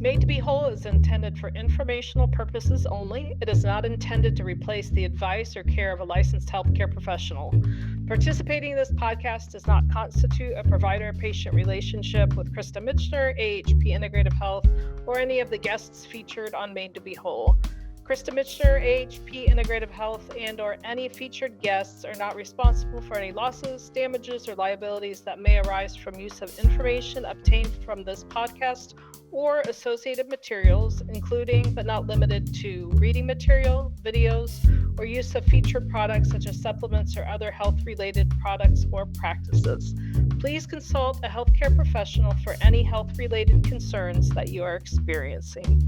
Made to be Whole is intended for informational purposes only. It is not intended to replace the advice or care of a licensed healthcare professional. Participating in this podcast does not constitute a provider-patient relationship with Krista Michener, AHP Integrative Health, or any of the guests featured on Made to be Whole. Krista Michener, AHP Integrative Health, and or any featured guests are not responsible for any losses, damages, or liabilities that may arise from use of information obtained from this podcast or associated materials, including but not limited to reading material, videos, or use of featured products such as supplements or other health-related products or practices. Please consult a healthcare professional for any health-related concerns that you are experiencing.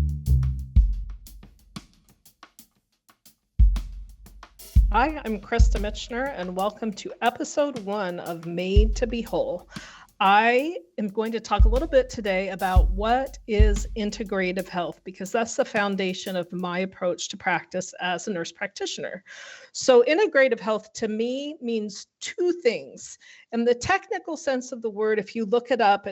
Hi, I'm Krista Michener, and welcome to episode 1 of Made to be Whole. I am going to talk a little bit today about what is integrative health, because that's the foundation of my approach to practice as a nurse practitioner. So integrative health to me means two things. In the technical sense of the word, if you look it up,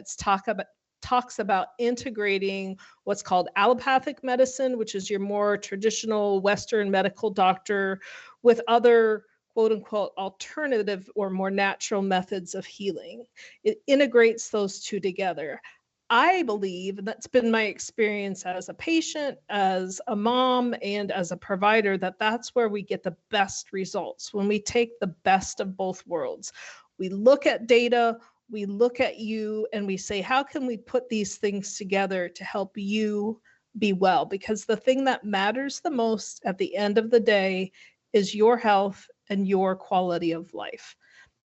talks about integrating what's called allopathic medicine, which is your more traditional Western medical doctor, with other quote unquote alternative or more natural methods of healing. It integrates those two together. I believe, and that's been my experience as a patient, as a mom, and as a provider, that that's where we get the best results, when we take the best of both worlds. We look at data, we look at you, and we say, how can we put these things together to help you be well? Because the thing that matters the most at the end of the day is your health and your quality of life.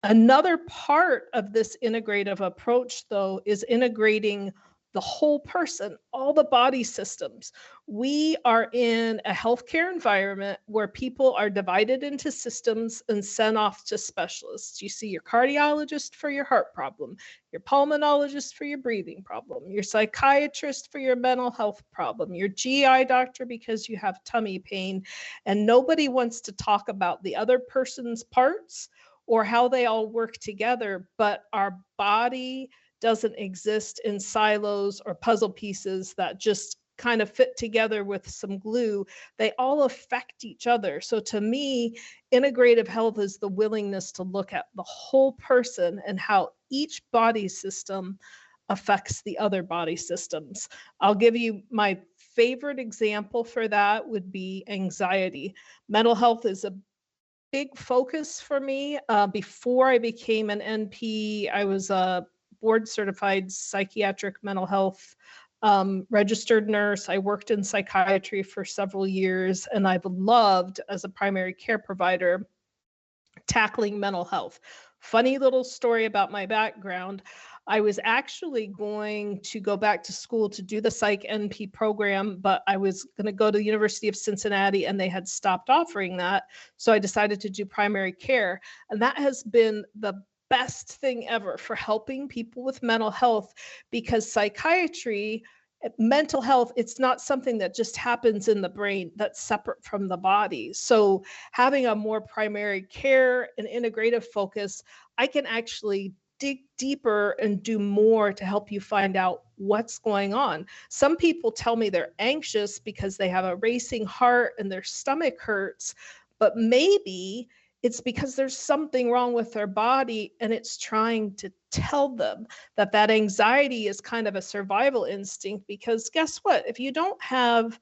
Another part of this integrative approach, though, is integrating the whole person, all the body systems. We are in a healthcare environment where people are divided into systems and sent off to specialists. You see your cardiologist for your heart problem, your pulmonologist for your breathing problem, your psychiatrist for your mental health problem, your GI doctor because you have tummy pain, and nobody wants to talk about the other person's parts or how they all work together, but our body doesn't exist in silos or puzzle pieces that just kind of fit together with some glue. They all affect each other. So to me, integrative health is the willingness to look at the whole person and how each body system affects the other body systems. I'll give you my favorite example for that would be anxiety. Mental health is a big focus for me. Before I became an NP, I was a board certified psychiatric mental health registered nurse. I worked in psychiatry for several years, and I've loved, as a primary care provider, tackling mental health. Funny little story about my background. I was actually going to go back to school to do the Psych NP program, but I was going to go to the University of Cincinnati and they had stopped offering that. So I decided to do primary care. And that has been the best thing ever for helping people with mental health, because psychiatry, mental health, it's not something that just happens in the brain that's separate from the body. So having a more primary care and integrative focus, I can actually dig deeper and do more to help you find out what's going on. Some people tell me they're anxious because they have a racing heart and their stomach hurts, but maybe it's because there's something wrong with their body and it's trying to tell them that that anxiety is kind of a survival instinct. Because guess what? If you don't have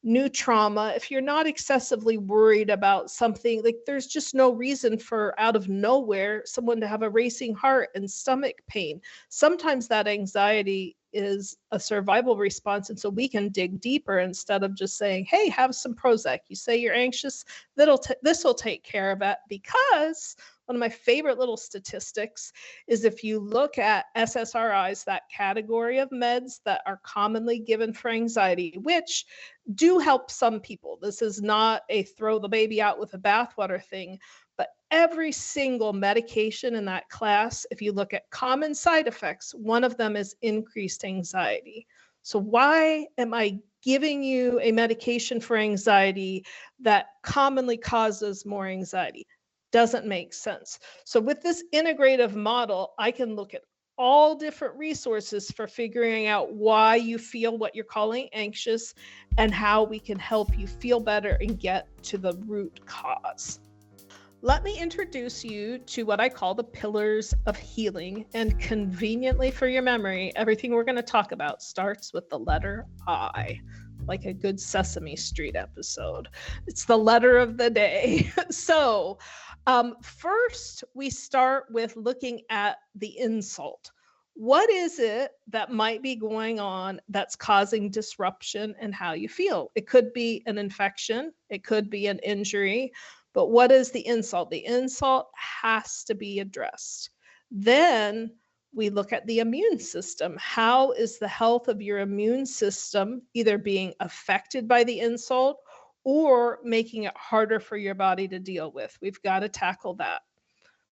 new trauma, if you're not excessively worried about something, like there's just no reason for out of nowhere someone to have a racing heart and stomach pain. Sometimes that anxiety is a survival response. And so we can dig deeper instead of just saying, hey, have some Prozac. You say you're anxious, this will take care of it. Because one of my favorite little statistics is if you look at SSRIs, that category of meds that are commonly given for anxiety, which do help some people. This is not a throw the baby out with the bathwater thing, but every single medication in that class, if you look at common side effects, one of them is increased anxiety. So why am I giving you a medication for anxiety that commonly causes more anxiety? Doesn't make sense. So with this integrative model, I can look at all different resources for figuring out why you feel what you're calling anxious and how we can help you feel better and get to the root cause. Let me introduce you to what I call the pillars of healing. And conveniently for your memory, everything we're going to talk about starts with the letter I, like a good Sesame Street episode. It's the letter of the day. So, first, we start with looking at the insult. What is it that might be going on that's causing disruption in how you feel? It could be an infection, it could be an injury, but what is the insult? The insult has to be addressed. Then we look at the immune system. How is the health of your immune system either being affected by the insult or making it harder for your body to deal with? We've got to tackle that.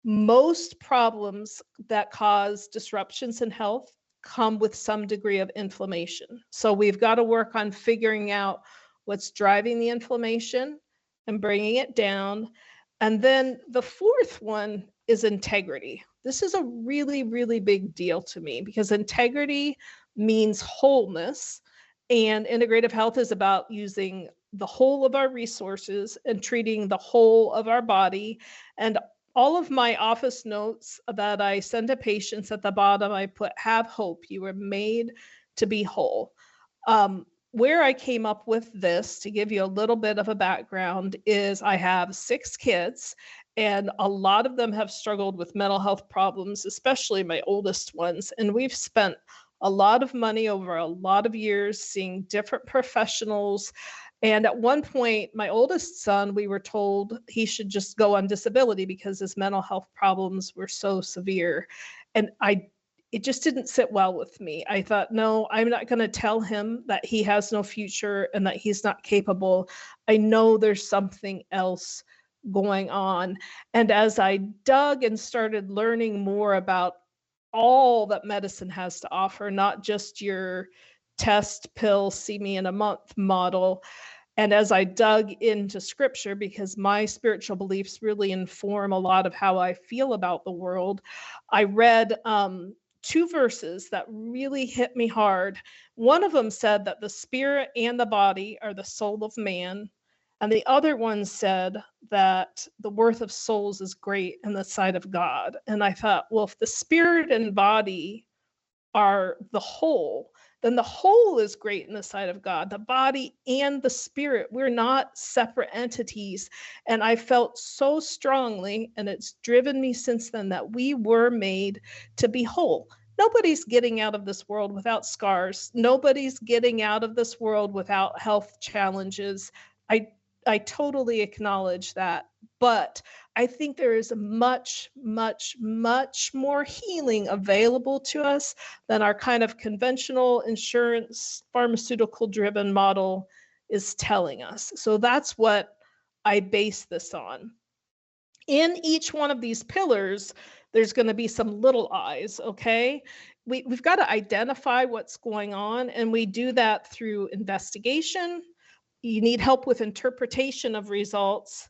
Most problems that cause disruptions in health come with some degree of inflammation. So we've got to work on figuring out what's driving the inflammation and bringing it down. And then the fourth one is integrity. This is a really, really big deal to me because integrity means wholeness, and integrative health is about using the whole of our resources and treating the whole of our body. And all of my office notes that I send to patients, at the bottom, I put, have hope. You were made to be whole. Where I came up with this, to give you a little bit of a background, is I have 6 kids, and a lot of them have struggled with mental health problems, especially my oldest ones. And we've spent a lot of money over a lot of years seeing different professionals. And at one point, my oldest son, we were told he should just go on disability because his mental health problems were so severe. And it just didn't sit well with me. I thought, no, I'm not going to tell him that he has no future and that he's not capable. I know there's something else going on. And as I dug and started learning more about all that medicine has to offer, not just your test, pill, see me in a month model. And as I dug into scripture, because my spiritual beliefs really inform a lot of how I feel about the world, I read 2 verses that really hit me hard. One of them said that the spirit and the body are the soul of man. And the other one said that the worth of souls is great in the sight of God. And I thought, well, if the spirit and body are the whole, then the whole is great in the sight of God, the body and the spirit. We're not separate entities. And I felt so strongly, and it's driven me since then, that we were made to be whole. Nobody's getting out of this world without scars. Nobody's getting out of this world without health challenges. I totally acknowledge that. But I think there is much, much, much more healing available to us than our kind of conventional insurance, pharmaceutical driven model is telling us. So that's what I base this on. In each one of these pillars, there's going to be some little I's, okay? We've got to identify what's going on, and we do that through investigation. You need help with interpretation of results,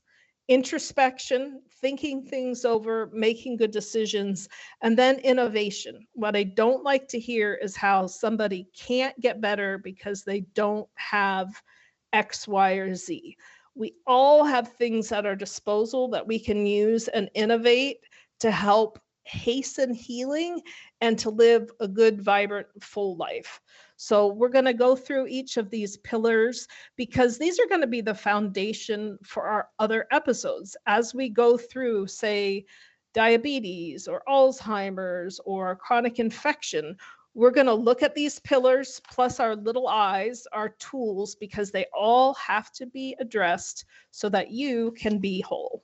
introspection, thinking things over, making good decisions, and then innovation. What I don't like to hear is how somebody can't get better because they don't have X, Y, or Z. We all have things at our disposal that we can use and innovate to help hasten healing and to live a good, vibrant, full life. So we're going to go through each of these pillars because these are going to be the foundation for our other episodes. As we go through, say, diabetes or Alzheimer's or chronic infection, we're going to look at these pillars plus our little I's, our tools, because they all have to be addressed so that you can be whole.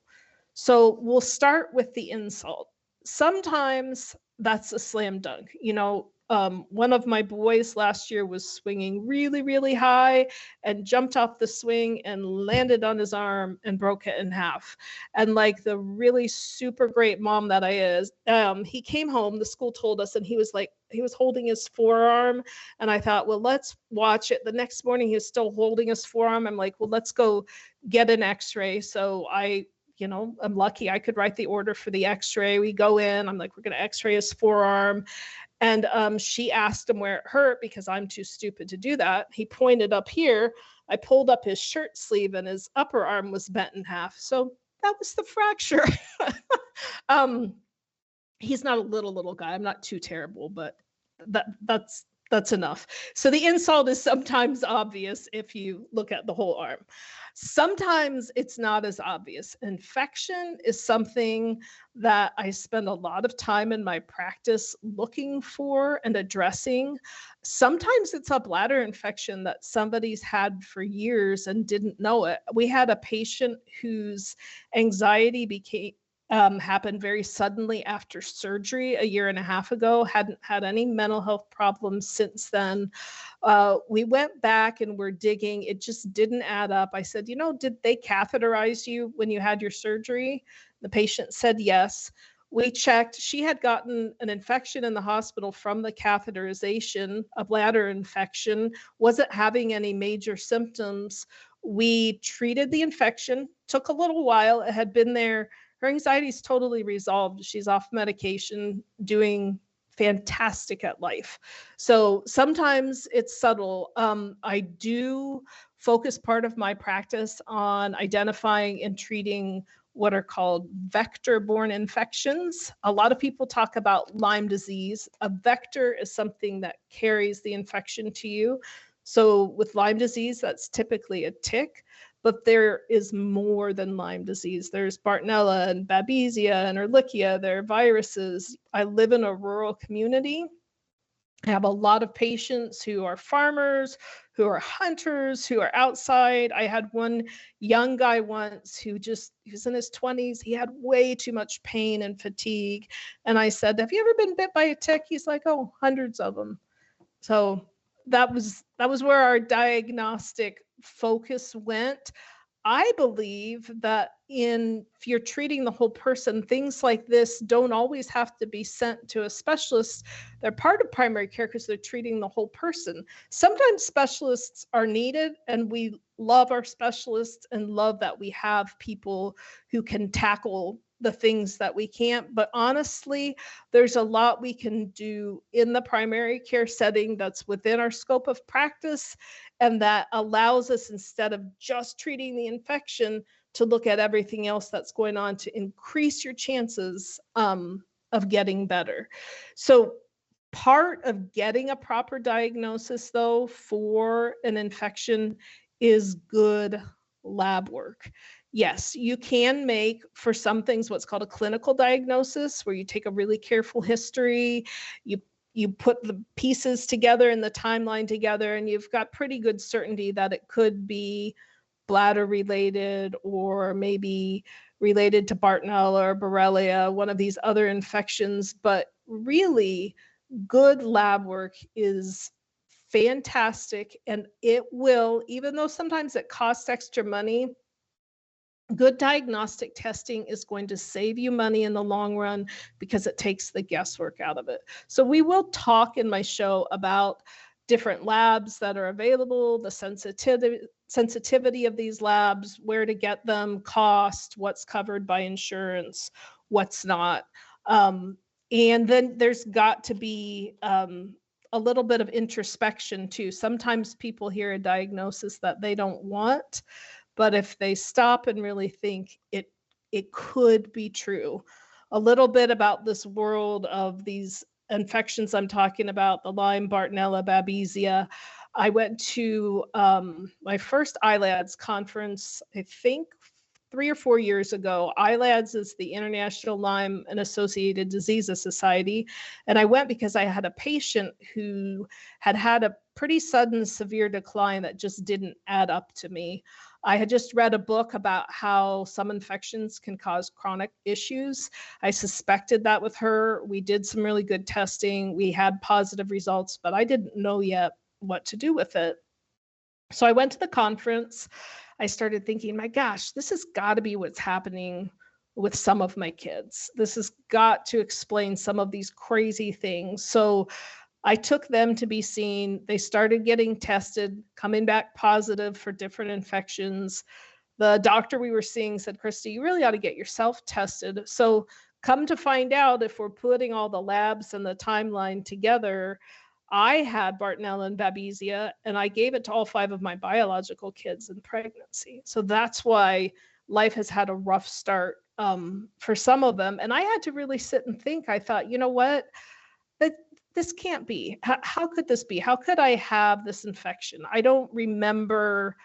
So we'll start with the insult. Sometimes that's a slam dunk. One of my boys last year was swinging really, really high and jumped off the swing and landed on his arm and broke it in half. And like the really super great mom that I is, he came home, the school told us, and he was holding his forearm. And I thought, well, let's watch it. The next morning, he was still holding his forearm. I'm like, well, let's go get an x-ray. So I I'm lucky I could write the order for the x-ray. We go in, I'm like, we're going to x-ray his forearm. And she asked him where it hurt because I'm too stupid to do that. He pointed up here. I pulled up his shirt sleeve and his upper arm was bent in half. So that was the fracture. um, he's not a little guy. I'm not too terrible, but that's enough. So the insult is sometimes obvious if you look at the whole arm. Sometimes it's not as obvious. Infection is something that I spend a lot of time in my practice looking for and addressing. Sometimes it's a bladder infection that somebody's had for years and didn't know it. We had a patient whose anxiety happened very suddenly after surgery a year and a half ago, hadn't had any mental health problems since then. We went back and we're digging. It just didn't add up. I said, did they catheterize you when you had your surgery? The patient said yes. We checked. She had gotten an infection in the hospital from the catheterization, a bladder infection, wasn't having any major symptoms. We treated the infection, took a little while. It had been there. Her anxiety is totally resolved. She's off medication, doing fantastic at life. So sometimes it's subtle. I do focus part of my practice on identifying and treating what are called vector-borne infections. A lot of people talk about Lyme disease. A vector is something that carries the infection to you. So with Lyme disease, that's typically a tick. But there is more than Lyme disease. There's Bartonella and Babesia and Ehrlichia. There are viruses. I live in a rural community. I have a lot of patients who are farmers, who are hunters, who are outside. I had one young guy once he was in his 20s. He had way too much pain and fatigue. And I said, have you ever been bit by a tick? He's like, oh, hundreds of them. So that was where our diagnostic focus went. I believe that if you're treating the whole person, things like this don't always have to be sent to a specialist. They're part of primary care because they're treating the whole person. Sometimes specialists are needed, and we love our specialists and love that we have people who can tackle the things that we can't. But honestly, there's a lot we can do in the primary care setting that's within our scope of practice, and that allows us, instead of just treating the infection, to look at everything else that's going on to increase your chances of getting better. So part of getting a proper diagnosis, though, for an infection is good lab work. Yes, you can make, for some things, what's called a clinical diagnosis, where you take a really careful history, you put the pieces together and the timeline together, and you've got pretty good certainty that it could be bladder related, or maybe related to Bartonella or Borrelia, one of these other infections. But really, good lab work is fantastic, and it will, even though sometimes it costs extra money, good diagnostic testing is going to save you money in the long run because it takes the guesswork out of it. So we will talk in my show about different labs that are available, the sensitivity of these labs, where to get them, cost, what's covered by insurance, what's not. And then there's got to be a little bit of introspection too. Sometimes people hear a diagnosis that they don't want, but if they stop and really think, it could be true. A little bit about this world of these infections I'm talking about, the Lyme, Bartonella, Babesia. I went to my first ILADS conference, I think 3 or 4 years ago. ILADS is the International Lyme and Associated Diseases Society. And I went because I had a patient who had a pretty sudden, severe decline that just didn't add up to me. I had just read a book about how some infections can cause chronic issues. I suspected that with her. We did some really good testing. We had positive results, but I didn't know yet what to do with it. So I went to the conference. I started thinking, my gosh, this has got to be what's happening with some of my kids. This has got to explain some of these crazy things. So I took them to be seen. They started getting tested, coming back positive for different infections. The doctor we were seeing said, Krista, you really ought to get yourself tested. So come to find out, if we're putting all the labs and the timeline together, I had Bartonella and Babesia, and I gave it to all 5 of my biological kids in pregnancy. So that's why life has had a rough start for some of them. And I had to really sit and think. I thought, you know what? That this can't be. How could this be? How could I have this infection? I don't remember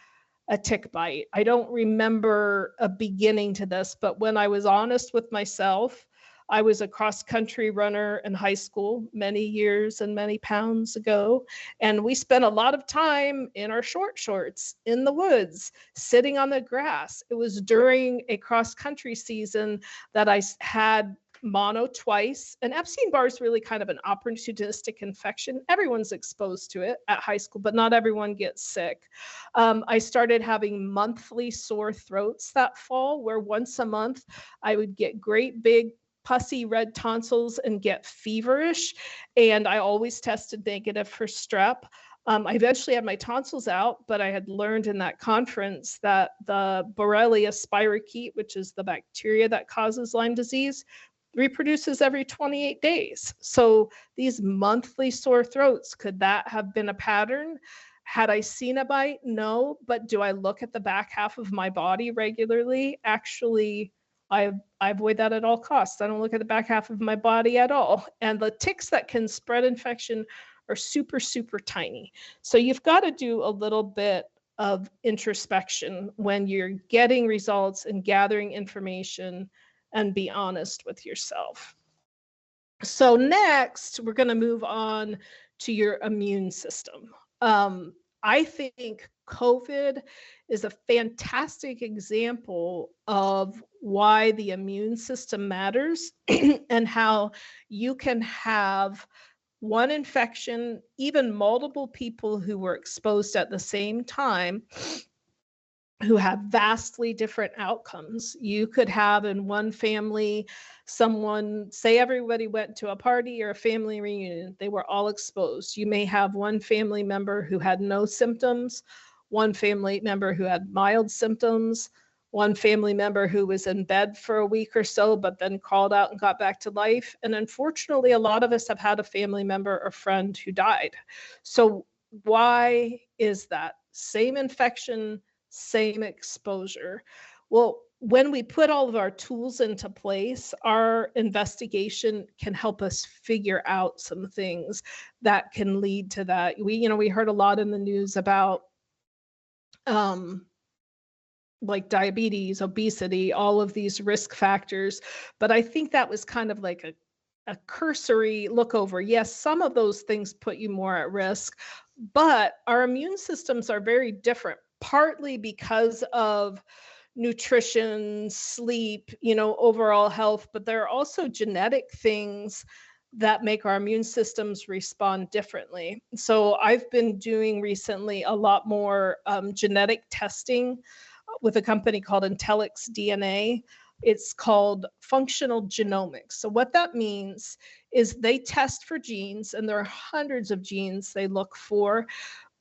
a tick bite. I don't remember a beginning to this, but when I was honest with myself, I was a cross country runner in high school many years and many pounds ago. And we spent a lot of time in our short shorts in the woods, sitting on the grass. It was during a cross country season that I had mono twice. And Epstein-Barr is really kind of an opportunistic infection. Everyone's exposed to it at high school, but not everyone gets sick. I started having monthly sore throats that fall, where once a month I would get great big pussy red tonsils and get feverish. And I always tested negative for strep. I eventually had my tonsils out, but I had learned in that conference that the Borrelia spirochete, which is the bacteria that causes Lyme disease, reproduces every 28 days. So these monthly sore throats, could that have been a pattern? Had I seen a bite? No. But do I look at the back half of my body regularly? Actually, I avoid that at all costs. I don't look at the back half of my body at all. And the ticks that can spread infection are super, super tiny. So you've got to do a little bit of introspection when you're getting results and gathering information, and be honest with yourself. So next, we're going to move on to your immune system. I think COVID is a fantastic example of why the immune system matters and how you can have one infection, even multiple people who were exposed at the same time, who have vastly different outcomes. You could have in one family, someone, say everybody went to a party or a family reunion, they were all exposed. You may have one family member who had no symptoms, one family member who had mild symptoms, one family member who was in bed for a week or so, but then crawled out and got back to life. And unfortunately, a lot of us have had a family member or friend who died. So why is that? Same infection, same exposure. Well, when we put all of our tools into place, our investigation can help us figure out some things that can lead to that. We heard a lot in the news about like diabetes, obesity, all of these risk factors. But I think that was kind of like a cursory look over. Yes, some of those things put you more at risk, but our immune systems are very different, partly because of nutrition, sleep, overall health, but there are also genetic things that make our immune systems respond differently. So I've been doing recently a lot more genetic testing with a company called Intelix DNA. It's called functional genomics. So what that means is they test for genes, and there are hundreds of genes they look for,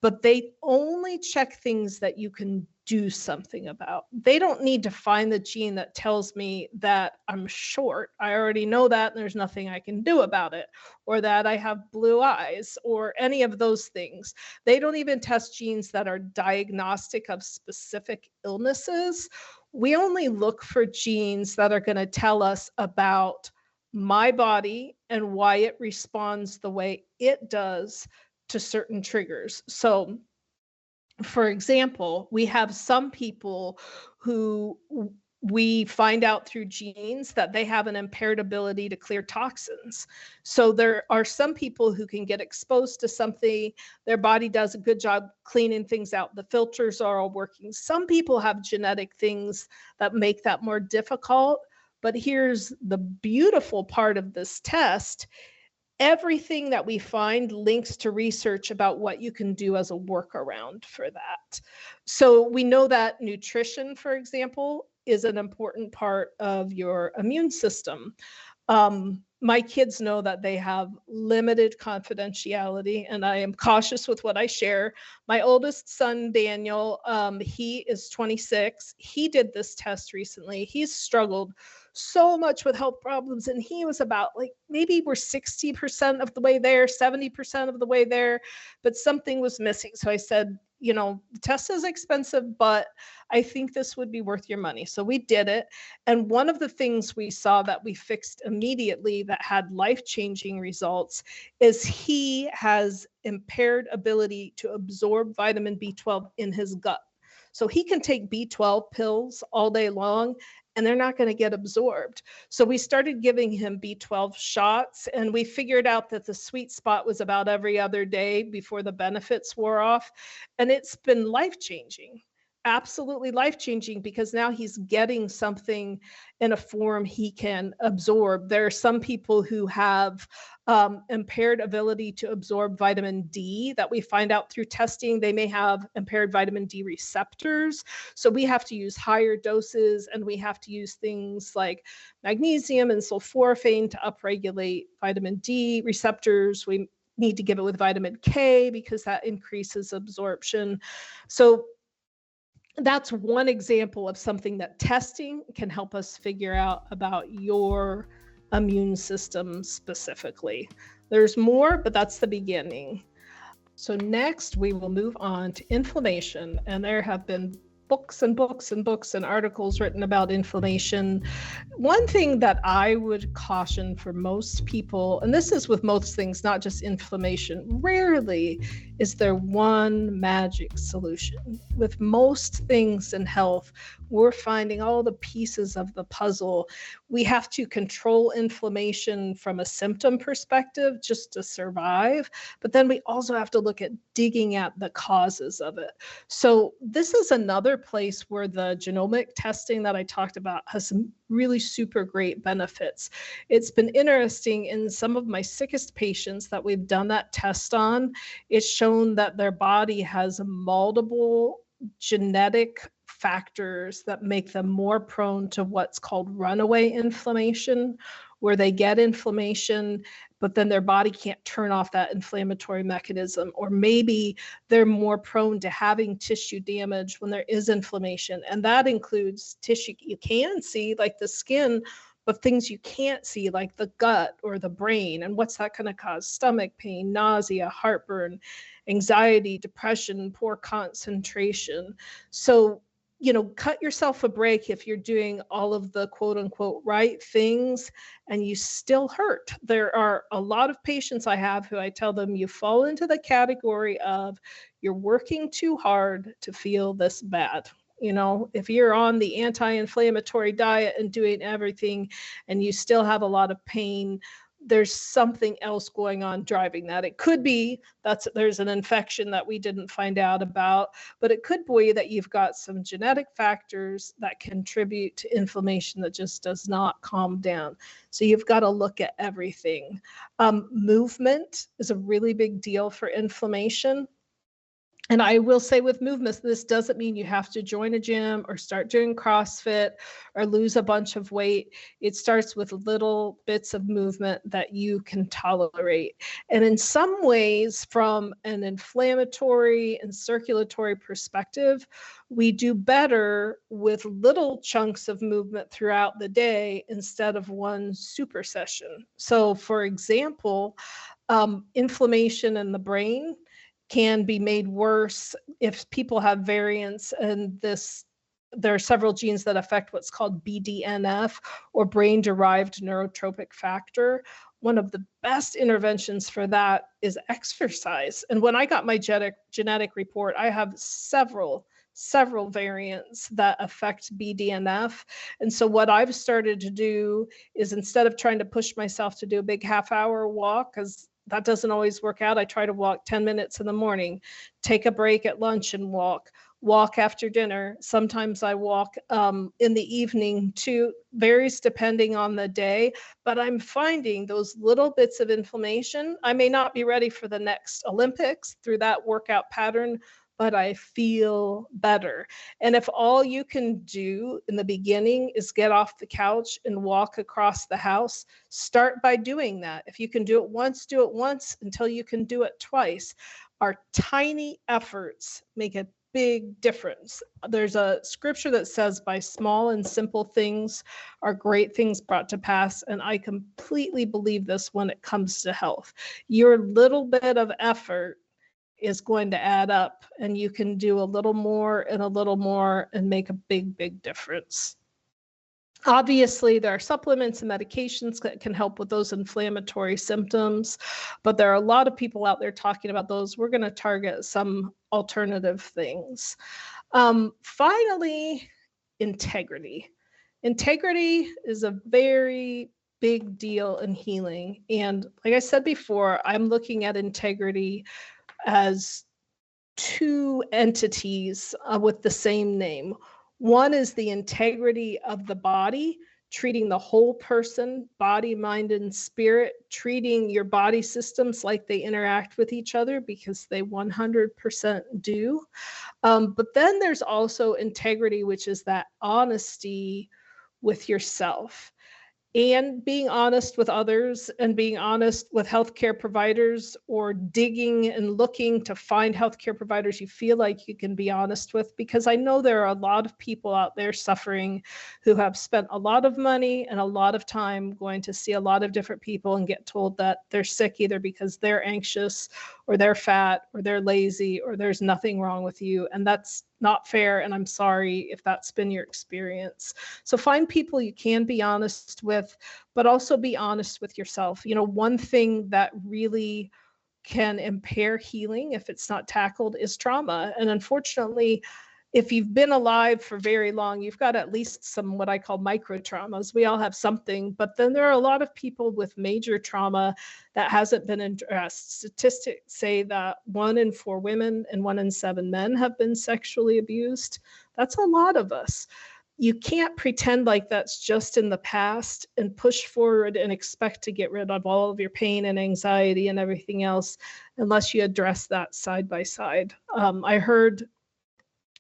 but they only check things that you can do something about. They don't need to find the gene that tells me that I'm short. I already know that, and there's nothing I can do about it, or that I have blue eyes, or any of those things. They don't even test genes that are diagnostic of specific illnesses. We only look for genes that are going to tell us about my body and why it responds the way it does to certain triggers. So, for example, we have some people who we find out through genes that they have an impaired ability to clear toxins. So there are some people who can get exposed to something, their body does a good job cleaning things out, the filters are all working. Some people have genetic things that make that more difficult. But here's the beautiful part of this test. Everything that we find links to research about what you can do as a workaround for that. So we know that nutrition, for example, is an important part of your immune system. My kids know that they have limited confidentiality, and I am cautious with what I share. My oldest son, Daniel, he is 26. He did this test recently. He's struggled so much with health problems, and he was about like maybe we're 60% of the way there, 70% of the way there, but something was missing. So I said, the test is expensive, but I think this would be worth your money. So we did it. And one of the things we saw that we fixed immediately that had life-changing results is he has impaired ability to absorb vitamin B12 in his gut. So he can take B12 pills all day long and they're not going to get absorbed. So we started giving him B12 shots, and we figured out that the sweet spot was about every other day before the benefits wore off. And it's been life-changing. Absolutely life-changing, because now he's getting something in a form he can absorb. There are some people who have impaired ability to absorb vitamin D that we find out through testing. They may have impaired vitamin D receptors. So we have to use higher doses, and we have to use things like magnesium and sulforaphane to upregulate vitamin D receptors. We need to give it with vitamin K because that increases absorption. So that's one example of something that testing can help us figure out about your immune system specifically. There's more, but that's the beginning. So next we will move on to inflammation, and there have been books and books and books and articles written about inflammation. One thing that I would caution for most people, and this is with most things, not just inflammation, rarely is there one magic solution. With most things in health, we're finding all the pieces of the puzzle. We have to control inflammation from a symptom perspective just to survive, but then we also have to look at digging at the causes of it. So this is another place where the genomic testing that I talked about has some really super great benefits. It's been interesting in some of my sickest patients that we've done that test on. It's shown that their body has multiple genetic factors that make them more prone to what's called runaway inflammation, where they get inflammation, but then their body can't turn off that inflammatory mechanism. Or maybe they're more prone to having tissue damage when there is inflammation. And that includes tissue you can see, like the skin, but things you can't see, like the gut or the brain. And what's that going to cause? Stomach pain, nausea, heartburn, anxiety, depression, poor concentration. So, cut yourself a break if you're doing all of the quote unquote right things and you still hurt. There are a lot of patients I have who I tell them you fall into the category of you're working too hard to feel this bad. If you're on the anti-inflammatory diet and doing everything and you still have a lot of pain, there's something else going on driving that. It could be there's an infection that we didn't find out about, but it could be that you've got some genetic factors that contribute to inflammation that just does not calm down. So you've got to look at everything. Movement is a really big deal for inflammation. And I will say with movements, this doesn't mean you have to join a gym or start doing CrossFit or lose a bunch of weight. It starts with little bits of movement that you can tolerate. And in some ways, from an inflammatory and circulatory perspective, we do better with little chunks of movement throughout the day instead of one super session. So for example, inflammation in the brain can be made worse if people have variants in this. There are several genes that affect what's called BDNF, or brain-derived neurotropic factor. One of the best interventions for that is exercise. And when I got my genetic report, I have several variants that affect BDNF. And so what I've started to do is, instead of trying to push myself to do a big half-hour walk, because that doesn't always work out, I try to walk 10 minutes in the morning, take a break at lunch and walk after dinner. Sometimes I walk in the evening too, varies depending on the day, but I'm finding those little bits of inflammation. I may not be ready for the next Olympics through that workout pattern, but I feel better. And if all you can do in the beginning is get off the couch and walk across the house, start by doing that. If you can do it once until you can do it twice. Our tiny efforts make a big difference. There's a scripture that says, by small and simple things are great things brought to pass. And I completely believe this when it comes to health. Your little bit of effort is going to add up, and you can do a little more and make a big, big difference. Obviously, there are supplements and medications that can help with those inflammatory symptoms, but there are a lot of people out there talking about those. We're going to target some alternative things. Finally, integrity. Integrity is a very big deal in healing. And like I said before, I'm looking at integrity as two entities with the same name. One is the integrity of the body, treating the whole person, body, mind, and spirit, treating your body systems like they interact with each other, because they 100% do. But then there's also integrity, which is that honesty with yourself. And being honest with others, and being honest with healthcare providers, or digging and looking to find healthcare providers you feel like you can be honest with, because I know there are a lot of people out there suffering who have spent a lot of money and a lot of time going to see a lot of different people and get told that they're sick either because they're anxious or they're fat or they're lazy or there's nothing wrong with you. And that's not fair, and I'm sorry if that's been your experience. So find people you can be honest with, but also be honest with yourself. You know, one thing that really can impair healing if it's not tackled is trauma. And unfortunately, if you've been alive for very long, you've got at least some what I call micro traumas. We all have something, but then there are a lot of people with major trauma that hasn't been addressed. Statistics say that 1 in 4 women and 1 in 7 men have been sexually abused. That's a lot of us. You can't pretend like that's just in the past and push forward and expect to get rid of all of your pain and anxiety and everything else unless you address that side by side. I heard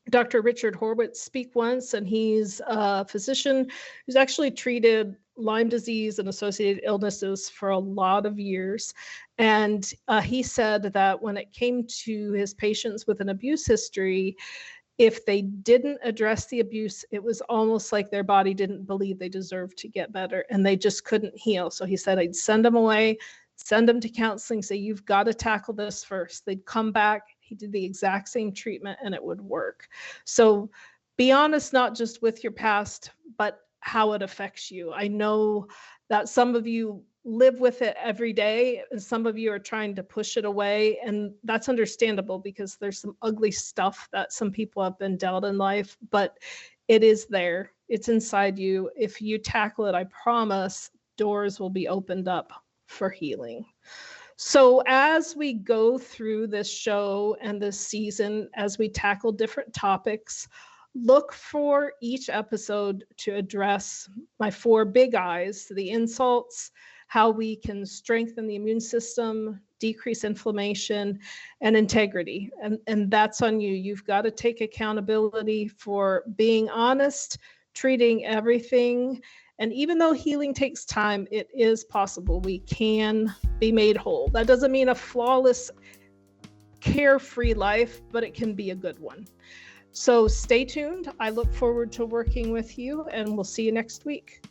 Dr. Richard Horwitz speak once, and he's a physician who's actually treated Lyme disease and associated illnesses for a lot of years. And he said that when it came to his patients with an abuse history, if they didn't address the abuse, it was almost like their body didn't believe they deserved to get better, and they just couldn't heal. So he said, I'd send them away, send them to counseling, say, you've got to tackle this first. They'd come back. He did the exact same treatment and it would work. So be honest, not just with your past, but how it affects you. I know that some of you live with it every day, and some of you are trying to push it away. And that's understandable because there's some ugly stuff that some people have been dealt in life, but it is there. It's inside you. If you tackle it, I promise doors will be opened up for healing. So as we go through this show and this season, as we tackle different topics, look for each episode to address my 4 big I's: the insults, how we can strengthen the immune system, decrease inflammation, and integrity. And that's on you. You've got to take accountability for being honest, treating everything. And even though healing takes time, it is possible. We can be made whole. That doesn't mean a flawless, carefree life, but it can be a good one. So stay tuned. I look forward to working with you, and we'll see you next week.